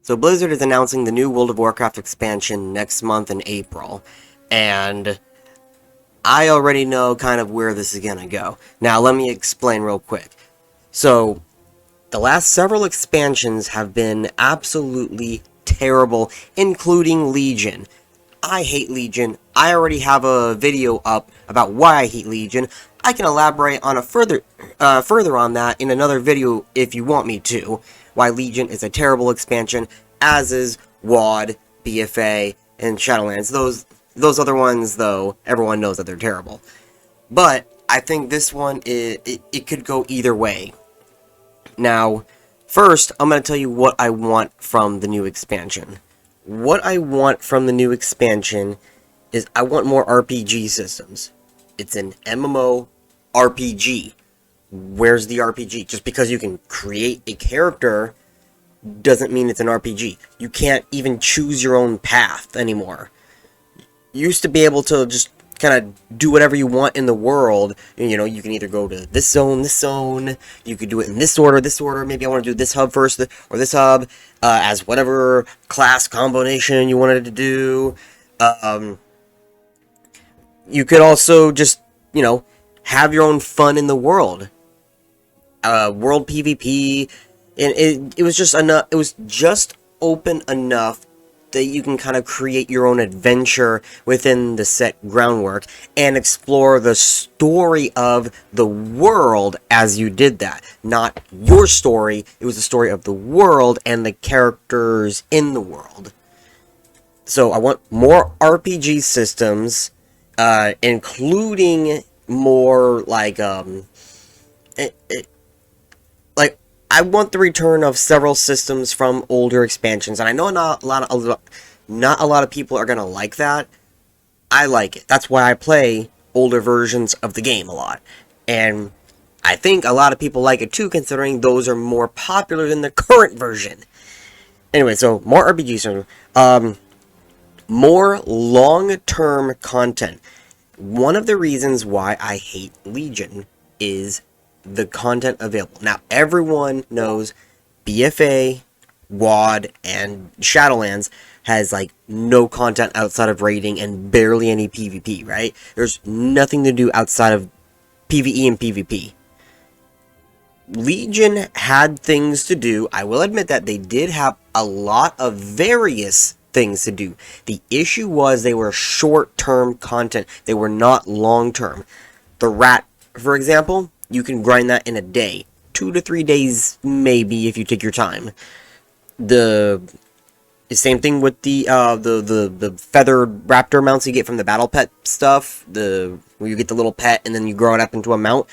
So Blizzard is announcing the new World of Warcraft expansion next month in April, and I already know kind of where this is gonna go. Now let me explain real quick. So, the last several expansions have been absolutely terrible, including Legion. I hate Legion. I already have a video up about why I hate Legion. I can elaborate on a further on that in another video if you want me to. Why Legion is a terrible expansion, as is WOD, BFA, and Shadowlands. Those other ones, though, everyone knows that they're terrible. But I think this one it could go either way. Now, first, I'm going to tell you what I want from the new expansion. What I want from the new expansion is I want more RPG systems. It's an MMO RPG. Where's the RPG? Just because you can create a character doesn't mean it's an RPG. You can't even choose your own path anymore. You used to be able to just kind of do whatever you want in the world. You know, you can either go to this zone, you could do it in this order, maybe I want to do this hub first, or this hub, as whatever class combination you wanted to do. You could also just, you know, have your own fun in the world. World PvP, and it was just enough, it was just open enough that you can kind of create your own adventure within the set groundwork and explore the story of the world as you did that. Not your story, it was the story of the world and the characters in the world. So I want more RPG systems, including more like I want the return of several systems from older expansions, and I know not a lot of people are gonna like that. I like it. That's why I play older versions of the game a lot, and I think a lot of people like it too, considering those are more popular than the current version. Anyway, so more RPG systems, more long-term content. One of the reasons why I hate Legion is the content available. Now, everyone knows BFA, WOD, and Shadowlands has, like, no content outside of raiding and barely any PvP, right? There's nothing to do outside of PvE and PvP. Legion had things to do. I will admit that they did have a lot of various things to do. The issue was they were short-term content. They were not long-term. The rat, for example, you can grind that in a day. 2 to 3 days, maybe, if you take your time. The same thing with the feathered raptor mounts you get from the battle pet stuff. Where you get the little pet and then you grow it up into a mount.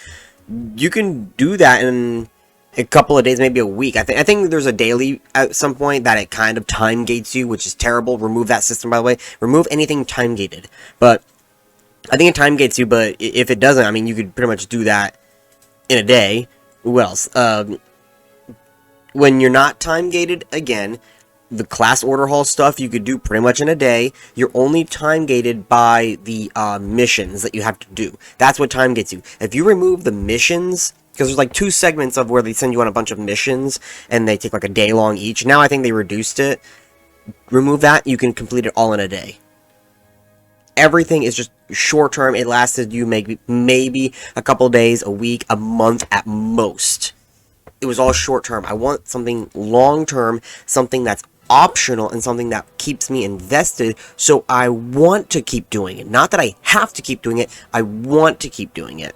You can do that in a couple of days, maybe a week. I think there's a daily at some point that it kind of time gates you, which is terrible. Remove that system, by the way. Remove anything time gated. But I think it time gates you, but if it doesn't, I mean, you could pretty much do that in a day. What else? When you're not time gated, again, the class order hall stuff you could do pretty much in a day. You're only time gated by the missions that you have to do. That's what time gates you. If you remove the missions, because there's like 2 segments of where they send you on a bunch of missions and they take like a day long each. Now I think they reduced it. Remove that, you can complete it all in a day. Everything is just short term. It lasted you maybe a couple days, a week, a month at most. It was all short term. I want something long term, something that's optional, and something that keeps me invested, so I want to keep doing it. Not that I have to keep doing it, I want to keep doing it.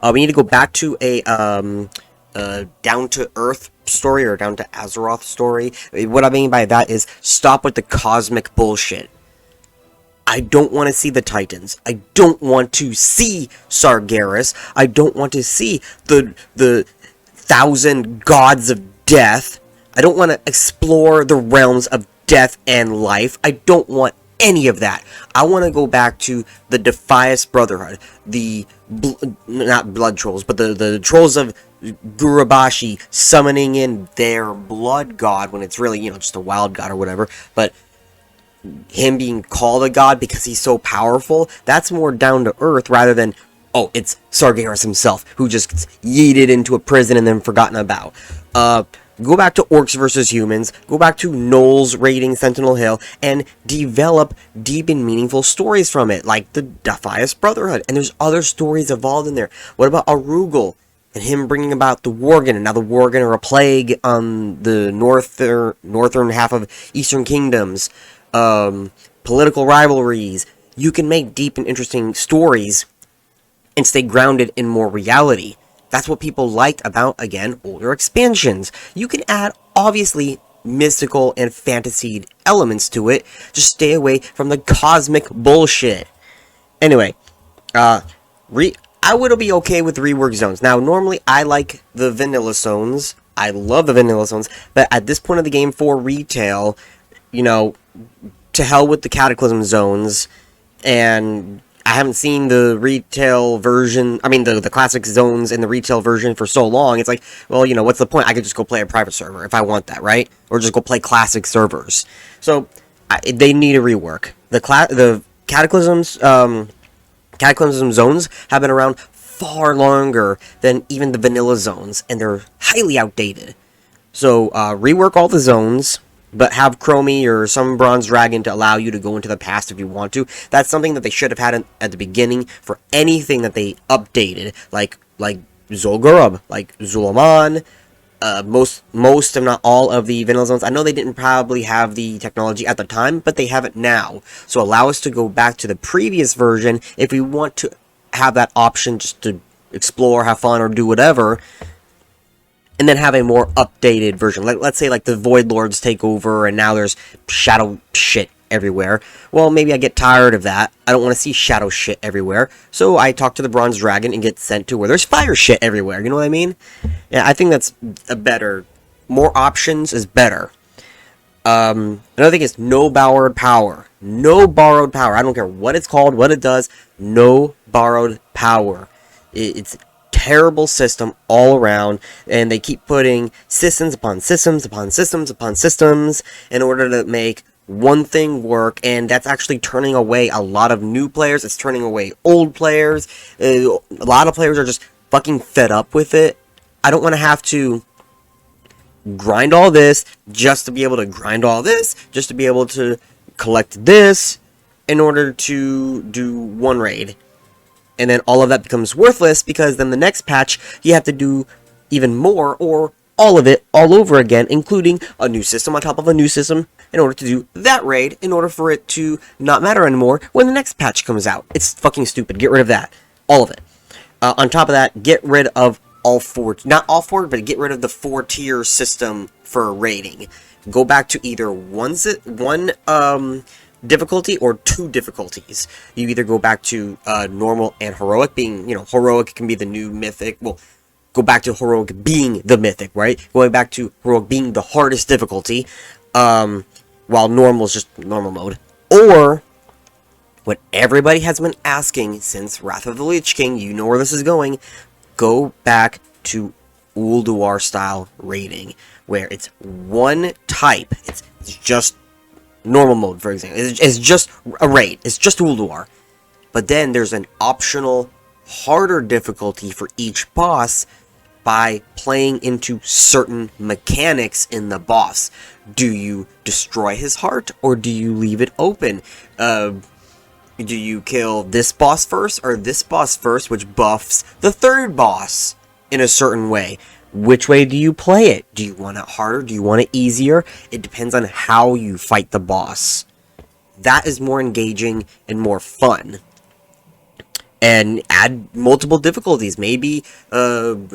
We need to go back to a down to earth story, or down to Azeroth story. What I mean by that is stop with the cosmic bullshit. I don't want to see the Titans. I don't want to see Sargeras. I don't want to see the 1,000 gods of death. I don't want to explore the realms of death and life. I don't want any of that. I want to go back to the Defias Brotherhood. The, not blood trolls, but the trolls of Gurubashi summoning in their blood god when it's really, you know, just a wild god or whatever. But him being called a god because he's so powerful, that's more down to earth rather than, oh, it's Sargeras himself who just gets yeeted into a prison and then forgotten about. Go back to Orcs versus Humans, go back to Knowles raiding Sentinel Hill, and develop deep and meaningful stories from it, like the Defias Brotherhood. And there's other stories involved in there. What about Arugel and him bringing about the Worgen, and now the Worgen are a plague on the northern half of Eastern Kingdoms. Political rivalries. You can make deep and interesting stories and stay grounded in more reality. That's what people liked about, again, older expansions. You can add, obviously, mystical and fantasy elements to it. Just stay away from the cosmic bullshit. Anyway, I would be okay with rework zones. Now, normally, I like the vanilla zones. I love the vanilla zones. But at this point of the game for retail, you know, to hell with the Cataclysm zones. And I haven't seen the retail version, I mean, the classic zones in the retail version for so long. It's like, well, you know, what's the point? I could just go play a private server if I want that, right? Or just go play classic servers. So, they need a rework. The Cataclysms, Cataclysm zones have been around far longer than even the vanilla zones, and they're highly outdated. So, rework all the zones, but have Chromie or some bronze dragon to allow you to go into the past if you want to. That's something that they should have had at the beginning for anything that they updated, like Zul'Gurub, like Zulaman, most if not all of the vanilla zones. I know they didn't probably have the technology at the time, but they have it now. So allow us to go back to the previous version if we want to have that option just to explore, have fun, or do whatever. And then have a more updated version. Let's say like the Void Lords take over and now there's shadow shit everywhere. Well, maybe I get tired of that. I don't want to see shadow shit everywhere. So I talk to the Bronze Dragon and get sent to where there's fire shit everywhere. You know what I mean? Yeah, I think that's a better... More options is better. Another thing is no borrowed power. No borrowed power. I don't care what it's called, what it does. No borrowed power. It's terrible system all around, and they keep putting systems upon systems upon systems upon systems in order to make one thing work, and that's actually turning away a lot of new players. It's turning away old players. A lot of players are just fucking fed up with it. I don't want to have to grind all this just to be able to grind all this, just to be able to collect this in order to do one raid. And then all of that becomes worthless because then the next patch you have to do even more or all of it all over again, including a new system on top of a new system in order to do that raid in order for it to not matter anymore when the next patch comes out. It's fucking stupid. Get rid of that. All of it. On top of that, get rid of all four, not all four, but get rid of the 4-tier system for raiding. Go back to either one difficulty or 2 difficulties. You either go back to normal and heroic, being, you know, heroic can be the new mythic. Well, go back to heroic being the mythic, right? Going back to heroic being the hardest difficulty, while normal is just normal mode. Or, what everybody has been asking since Wrath of the Lich King, you know where this is going, go back to Ulduar style raiding, where it's one type. It's just normal mode, for example. It's just a raid. It's just Ulduar. But then there's an optional harder difficulty for each boss by playing into certain mechanics in the boss. Do you destroy his heart or do you leave it open? Do you kill this boss first or this boss first, which buffs the third boss in a certain way? Which way do you play it? Do you want it harder? Do you want it easier? It depends on how you fight the boss. That is more engaging and more fun. And add multiple difficulties. Maybe, trying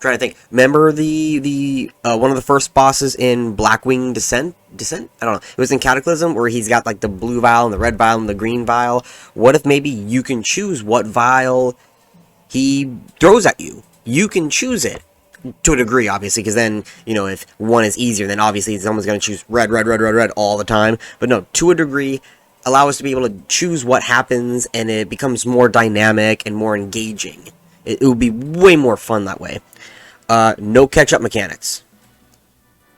to think. Remember the one of the first bosses in Blackwing Descent? I don't know. It was in Cataclysm where he's got like the blue vial and the red vial and the green vial. What if maybe you can choose what vial he throws at you? You can choose it. To a degree, obviously, because then, you know, if one is easier, then obviously someone's going to choose red all the time. But no, to a degree, allow us to be able to choose what happens, and it becomes more dynamic and more engaging. It would be way more fun that way. No catch-up mechanics.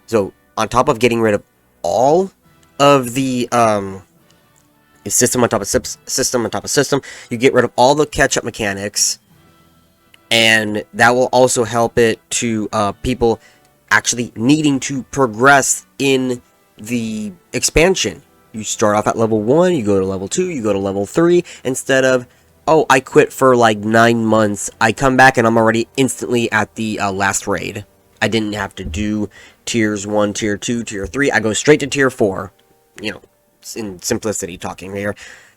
So, on top of getting rid of all of the system on top of system on top of system, you get rid of all the catch-up mechanics. And that will also help it to people actually needing to progress in the expansion. You start off at level 1, you go to level 2, you go to level 3, instead of, oh, I quit for like 9 months, I come back and I'm already instantly at the last raid. I didn't have to do tiers 1, tier 2, tier 3, I go straight to tier 4. You know, in simplicity talking here.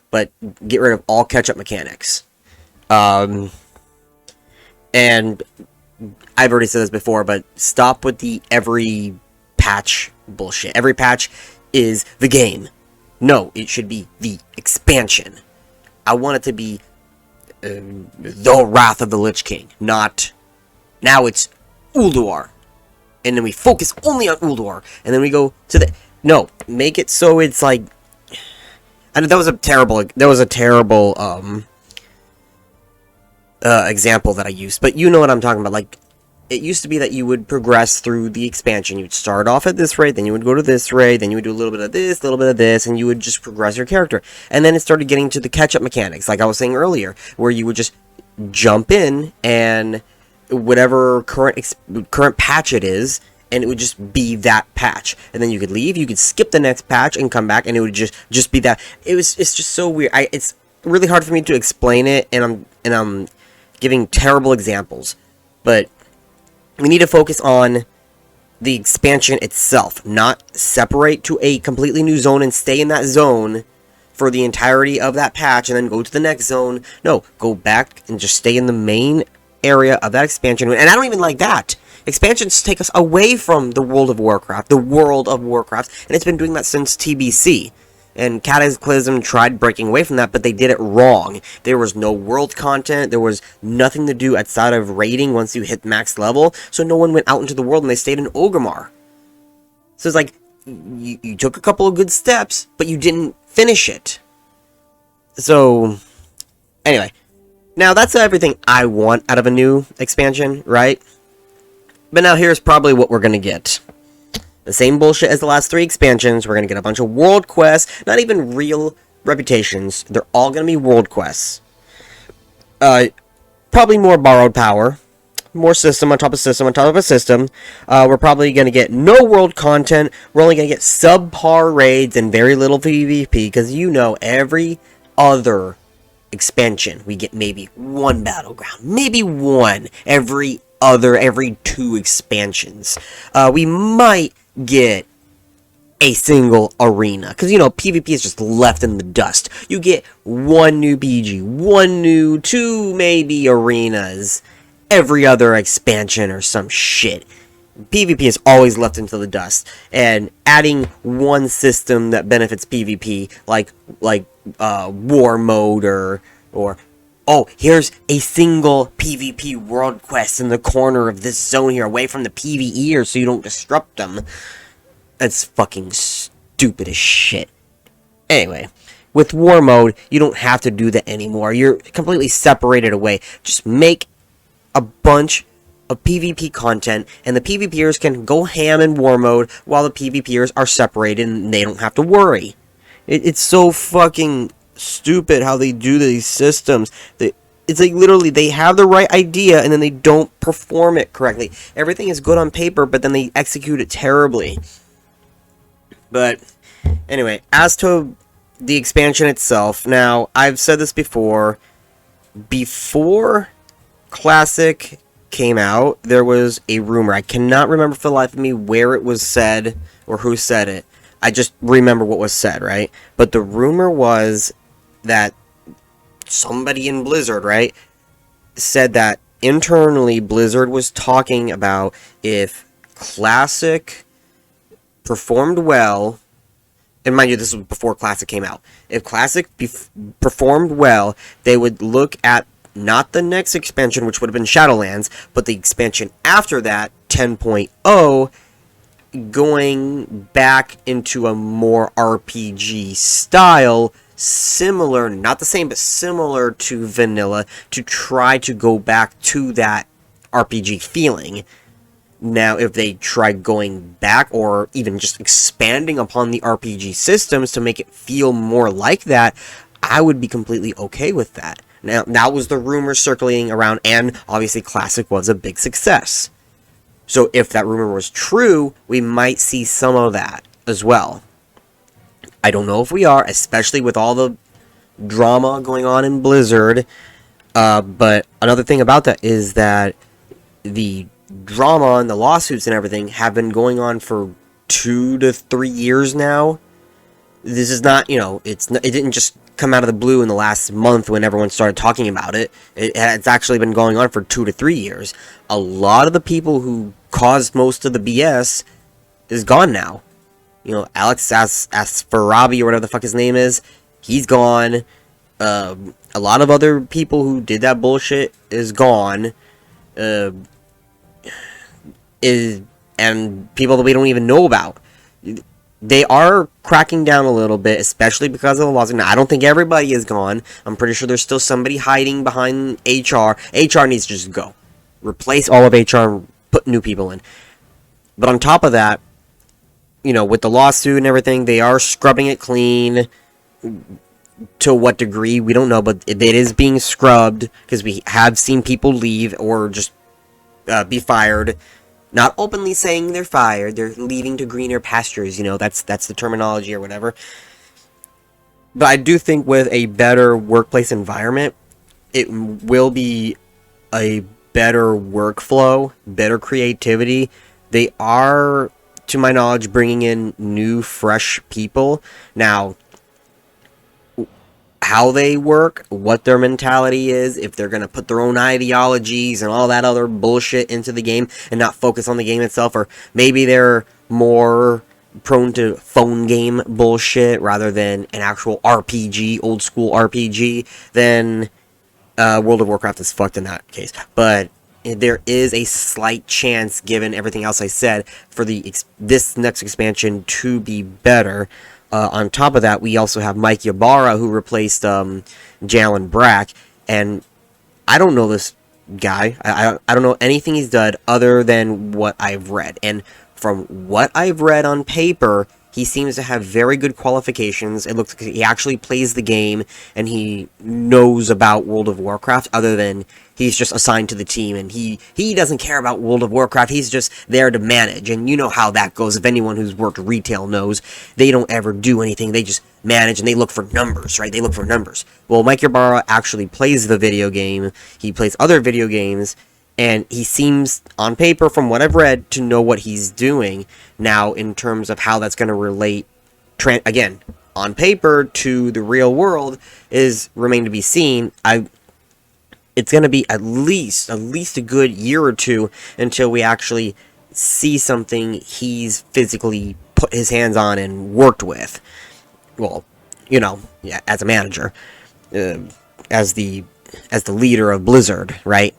But get rid of all catch-up mechanics. And I've already said this before, but stop with the every patch bullshit. Every patch is the game. No, it should be the expansion. I want it to be the Wrath of the Lich King, not now it's Ulduar. And then we focus only on Ulduar, and then we go to the... No, make it so it's like... I know that was a terrible example that I used, but you know what I'm talking about. Like, it used to be that you would progress through the expansion. You'd start off at this raid, then you would go to this raid, then you would do a little bit of this, a little bit of this, and you would just progress your character. And then it started getting to the catch-up mechanics, like I was saying earlier, where you would just jump in, and whatever current patch it is, and it would just be that patch. And then you could leave, you could skip the next patch and come back, and it would just be that. It's just so weird. It's really hard for me to explain it, and I'm giving terrible examples. But we need to focus on the expansion itself, not separate to a completely new zone and stay in that zone for the entirety of that patch and then go to the next zone. No, go back and just stay in the main area of that expansion. And I don't even like that. Expansions take us away from the World of Warcraft, and it's been doing that since TBC. And Cataclysm tried breaking away from that, but they did it wrong. There was no world content, there was nothing to do outside of raiding once you hit max level, so no one went out into the world and they stayed in Orgrimmar. So it's like, you took a couple of good steps, but you didn't finish it. So, anyway. Now, that's everything I want out of a new expansion, right? But now here's probably what we're gonna get. The same bullshit as the last 3 expansions. We're going to get a bunch of world quests. Not even real reputations. They're all going to be world quests. Probably more borrowed power. More system on top of system on top of a system. We're probably going to get no world content. We're only going to get subpar raids and very little PvP. Because you know, every other expansion, we get maybe 1 battleground. Maybe 1 every 2 expansions. We might get a single arena, because you know PvP is just left in the dust. You get 1 new PG, 2 maybe arenas every other expansion or some shit. PvP is always left into the dust, and adding 1 system that benefits PvP, like war mode or oh, here's a single PvP world quest in the corner of this zone here, away from the PvEers so you don't disrupt them. That's fucking stupid as shit. Anyway, with war mode, you don't have to do that anymore. You're completely separated away. Just make a bunch of PvP content, and the PvPers can go ham in war mode while the PvPers are separated and they don't have to worry. It's so fucking stupid how they do these systems. It's like literally they have the right idea and then they don't perform it correctly. Everything is good on paper, but then they execute it terribly. But anyway, as to the expansion itself, now I've said this before Classic came out, there was a rumor. I cannot remember for the life of me where it was said or who said it. I just remember what was said, right? But the rumor was that somebody in Blizzard, right, said that internally Blizzard was talking about if Classic performed well, and mind you, this was before Classic came out. If Classic performed well, they would look at not the next expansion, which would have been Shadowlands, but the expansion after that, 10.0, going back into a more RPG style, similar, not the same, but similar to vanilla, to try to go back to that RPG feeling. Now, if they try going back, or even just expanding upon the RPG systems to make it feel more like that, I would be completely okay with that. Now, that was the rumor circulating around, and obviously Classic was a big success. So if that rumor was true, we might see some of that as well. I don't know if we are, especially with all the drama going on in Blizzard. But another thing about that is that the drama and the lawsuits and everything have been going on for 2 to 3 years now. This is not, it didn't just come out of the blue in the last month when everyone started talking about it. It's actually been going on for 2 to 3 years. A lot of the people who caused most of the BS is gone now. Alex Asfarabi, or whatever the fuck his name is, he's gone. A lot of other people who did that bullshit is gone. And people that we don't even know about. They are cracking down a little bit, especially because of the laws. Now, I don't think everybody is gone. I'm pretty sure there's still somebody hiding behind HR. HR needs to just go. Replace all of HR and put new people in. But on top of that, with the lawsuit and everything, they are scrubbing it clean. To what degree, we don't know, but it is being scrubbed, because we have seen people leave or just be fired. Not openly saying they're fired, they're leaving to greener pastures, that's the terminology or whatever. But I do think with a better workplace environment, it will be a better workflow, better creativity. They are, to my knowledge, bringing in new, fresh people. Now, how they work, what their mentality is, if they're going to put their own ideologies and all that other bullshit into the game and not focus on the game itself, or maybe they're more prone to phone game bullshit rather than an actual RPG, old school RPG, then World of Warcraft is fucked in that case. But there is a slight chance, given everything else I said, for this next expansion to be better. On top of that, we also have Mike Ybarra, who replaced Jalen Brack, and I don't know this guy. I don't know anything he's done other than what I've read. And from what I've read on paper, he seems to have very good qualifications. It looks like he actually plays the game, and he knows about World of Warcraft, other than he's just assigned to the team, and he doesn't care about World of Warcraft. He's just there to manage, and you know how that goes. If anyone who's worked retail knows, they don't ever do anything. They just manage, and they look for numbers, right? They look for numbers. Well, Mike Ybarra actually plays the video game. He plays other video games, and he seems, on paper, from what I've read, to know what he's doing. Now, in terms of how that's going to relate, again, on paper to the real world, is remain to be seen. It's going to be at least a good year or two until we actually see something he's physically put his hands on and worked with. Well, yeah, as a manager, as the leader of Blizzard, right?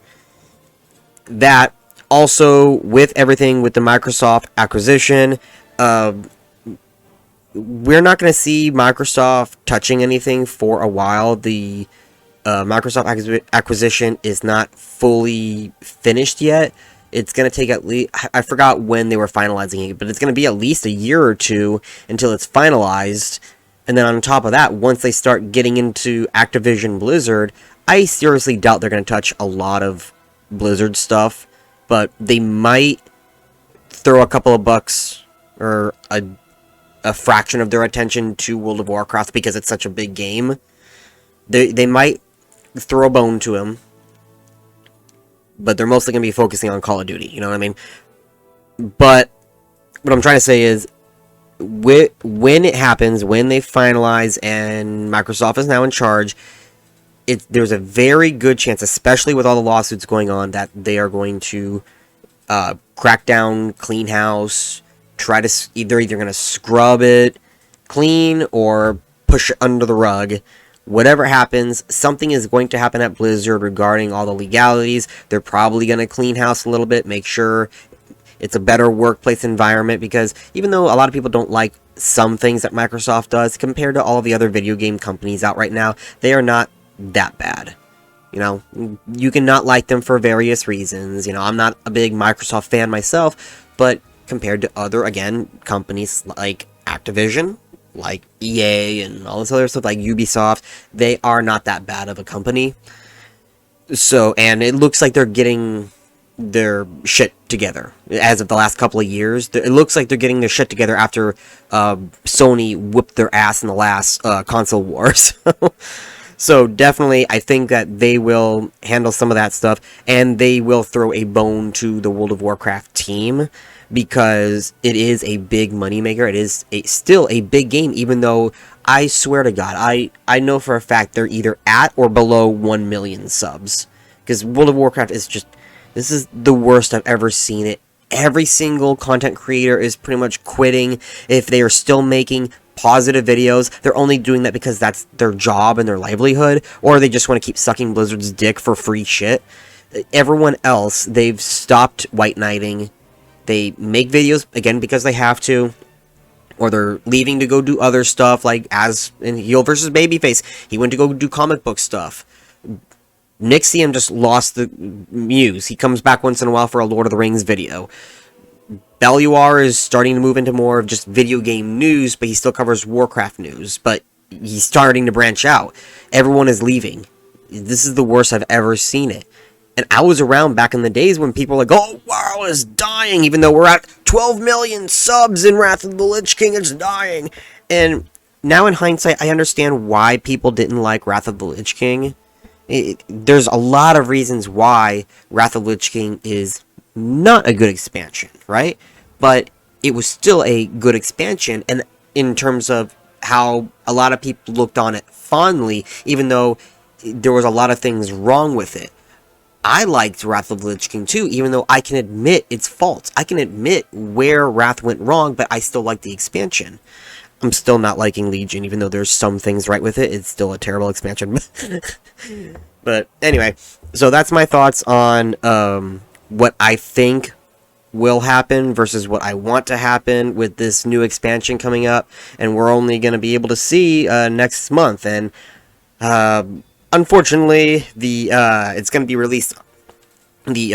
That also, with everything with the Microsoft acquisition, we're not going to see Microsoft touching anything for a while. The Microsoft acquisition is not fully finished yet. It's going to take at least, I forgot when they were finalizing it, but it's going to be at least a year or two until it's finalized. And then on top of that, once they start getting into Activision Blizzard, I seriously doubt they're going to touch a lot of Blizzard stuff, but they might throw a couple of bucks or a fraction of their attention to World of Warcraft because it's such a big game. They might throw a bone to him, but they're mostly going to be focusing on Call of Duty, you know what I mean? But what I'm trying to say is, when it happens, when they finalize and Microsoft is now in charge, there's a very good chance, especially with all the lawsuits going on, that they are going to crack down, clean house, try to they're either going to scrub it clean or push it under the rug. Whatever happens, something is going to happen at Blizzard regarding all the legalities. They're probably going to clean house a little bit, make sure it's a better workplace environment, because even though a lot of people don't like some things that Microsoft does, compared to all of the other video game companies out right now, they are not that bad. You can not like them for various reasons. I'm not a big Microsoft fan myself, but compared to other, again, companies like Activision, like EA, and all this other stuff like Ubisoft, they are not that bad of a company. So, and it looks like they're getting their shit together as of the last couple of years. It looks like they're getting their shit together after Sony whipped their ass in the last console wars. So definitely, I think that they will handle some of that stuff, and they will throw a bone to the World of Warcraft team, because it is a big moneymaker. It is still a big game, even though I swear to God, I know for a fact they're either at or below 1 million subs. Because World of Warcraft is just, this is the worst I've ever seen it. Every single content creator is pretty much quitting. If they are still making positive videos, they're only doing that because that's their job and their livelihood, or they just want to keep sucking Blizzard's dick for free shit. Everyone else, they've stopped white knighting. They make videos, again, because they have to, or they're leaving to go do other stuff, like as in Heel versus Babyface. He went to go do comic book stuff. Nixium just lost the muse. He comes back once in a while for a Lord of the Rings video. Belluar is starting to move into more of just video game news, but he still covers Warcraft news. But he's starting to branch out. Everyone is leaving. This is the worst I've ever seen it. And I was around back in the days when people were like, oh, WoW is dying, even though we're at 12 million subs in Wrath of the Lich King, it's dying. And now in hindsight, I understand why people didn't like Wrath of the Lich King. There's a lot of reasons why Wrath of the Lich King is not a good expansion, right? But it was still a good expansion, and in terms of how a lot of people looked on it fondly, even though there was a lot of things wrong with it. I liked Wrath of the Lich King too, even though I can admit its faults. I can admit where Wrath went wrong, but I still like the expansion. I'm still not liking Legion, even though there's some things right with it. It's still a terrible expansion. But anyway, so that's my thoughts on what I think will happen versus what I want to happen with this new expansion coming up. And we're only going to be able to see next month. And unfortunately, it's going to be released. The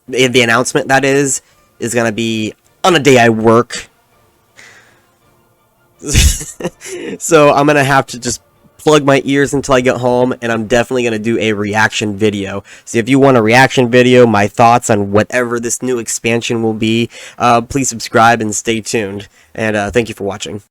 announcement, that is going to be on a day I work. So I'm going to have to just plug my ears until I get home, and I'm definitely going to do a reaction video. So if you want a reaction video, my thoughts on whatever this new expansion will be, please subscribe and stay tuned. And thank you for watching.